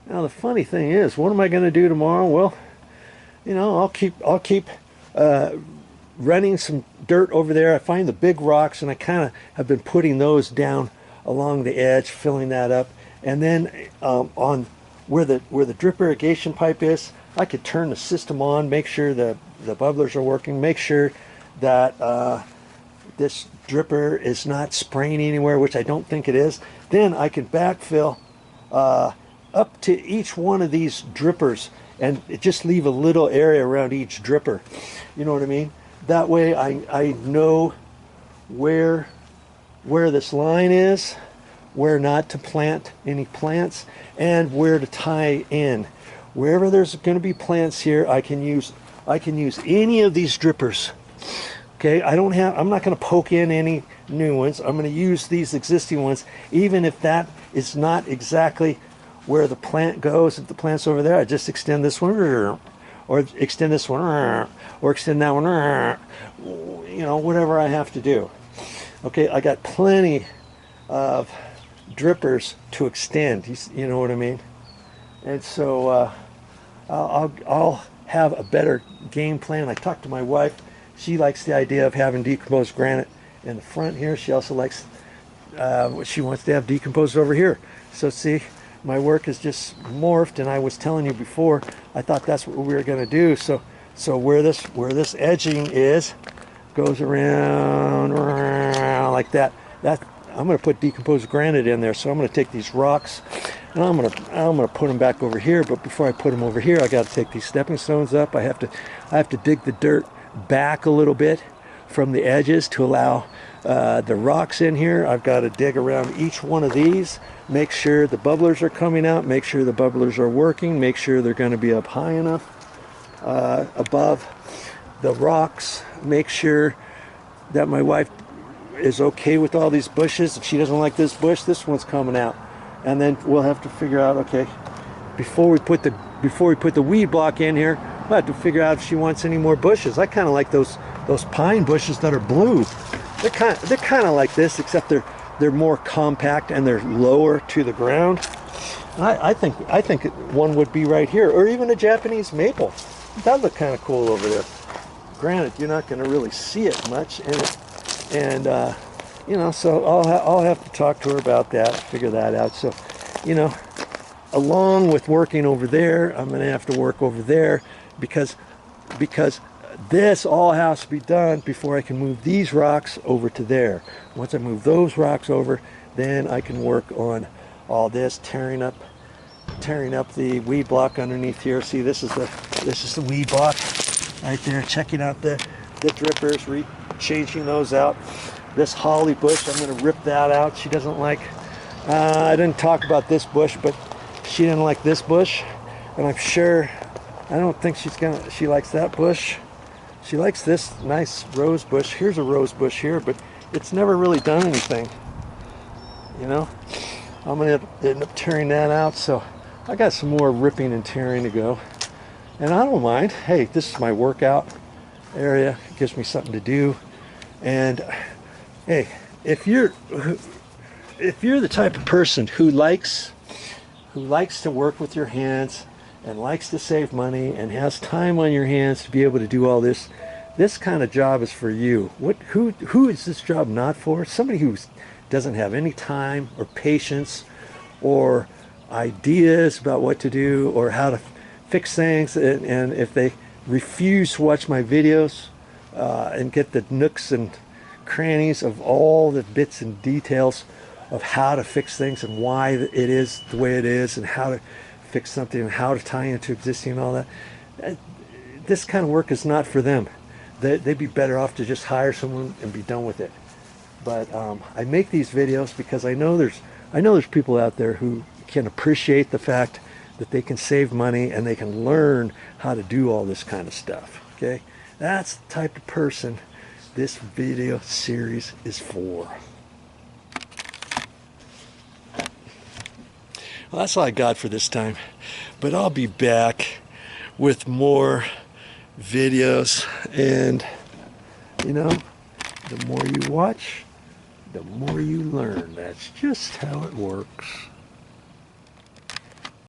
Now the funny thing is, what am I going to do tomorrow? Well, you know, I'll keep running some dirt over there. I find the big rocks, and I kind of have been putting those down along the edge, filling that up. And then on where the drip irrigation pipe is, I could turn the system on, make sure the bubblers are working, make sure that this dripper is not spraying anywhere, which I don't think it is. Then I can backfill up to each one of these drippers and just leave a little area around each dripper. You know what I mean? That way I know where this line is, where not to plant any plants, and where to tie in. Wherever there's going to be plants here, I can use any of these drippers. Okay, I'm not going to poke in any new ones. I'm going to use these existing ones, even if that is not exactly where the plant goes. If the plant's over there, I just extend this one, or extend this one, or extend that one, you know, whatever I have to do. Okay, I got plenty of drippers to extend, you know what I mean? And so I'll have a better game plan. I talked to my wife. She likes the idea of having decomposed granite in the front here. She also likes, she wants to have decomposed over here. So see, my work is just morphed, and I was telling you before, I thought that's what we were going to do. So where this edging is, goes around like that. I'm going to put decomposed granite in there. So I'm going to take these rocks, and I'm going to put them back over here. But before I put them over here, I got to take these stepping stones up. I have to dig the dirt back a little bit from the edges to allow the rocks in here. I've got to dig around each one of these, make sure the bubblers are coming out, make sure the bubblers are working, make sure they're going to be up high enough above the rocks, make sure that my wife is okay with all these bushes. If she doesn't like this bush, this one's coming out. And then we'll have to figure out, okay, before we put the weed block in here, we'll have to figure out if she wants any more bushes. I kind of like those pine bushes that are blue. They're kind of like this, except they're more compact and they're lower to the ground. I think one would be right here, or even a Japanese maple. That look kind of cool over there. Granted, you're not going to really see it much, and you know, so I'll have to talk to her about that, figure that out. So, you know, along with working over there, I'm going to have to work over there because this all has to be done before I can move these rocks over to there. Once I move those rocks over, then I can work on all this, tearing up the weed block underneath here. See, this is the weed block right there. Checking out the drippers, changing those out. This holly bush, I'm going to rip that out. She doesn't like, I didn't talk about this bush, but she didn't like this bush, and I'm sure, I don't think she likes that bush. She likes this nice rose bush. Here's a rose bush here, but it's never really done anything, you know. I'm going to end up tearing that out, so I got some more ripping and tearing to go, and I don't mind. Hey, this is my workout area. It gives me something to do. And hey, if you're the type of person who likes to work with your hands and likes to save money and has time on your hands to be able to do all this, this kind of job is for you. Who is this job not for? Somebody who doesn't have any time or patience or ideas about what to do or how to fix things, and if they refuse to watch my videos and get the nooks and crannies of all the bits and details of how to fix things and why it is the way it is and how to fix something and how to tie into existing and all that, this kind of work is not for them. They'd be better off to just hire someone and be done with it. But I make these videos because I know there's people out there who can appreciate the fact that they can save money and they can learn how to do all this kind of stuff. Okay, that's the type of person this video series is for. Well, that's all I got for this time, but I'll be back with more videos, and you know, the more you watch, the more you learn. That's just how it works.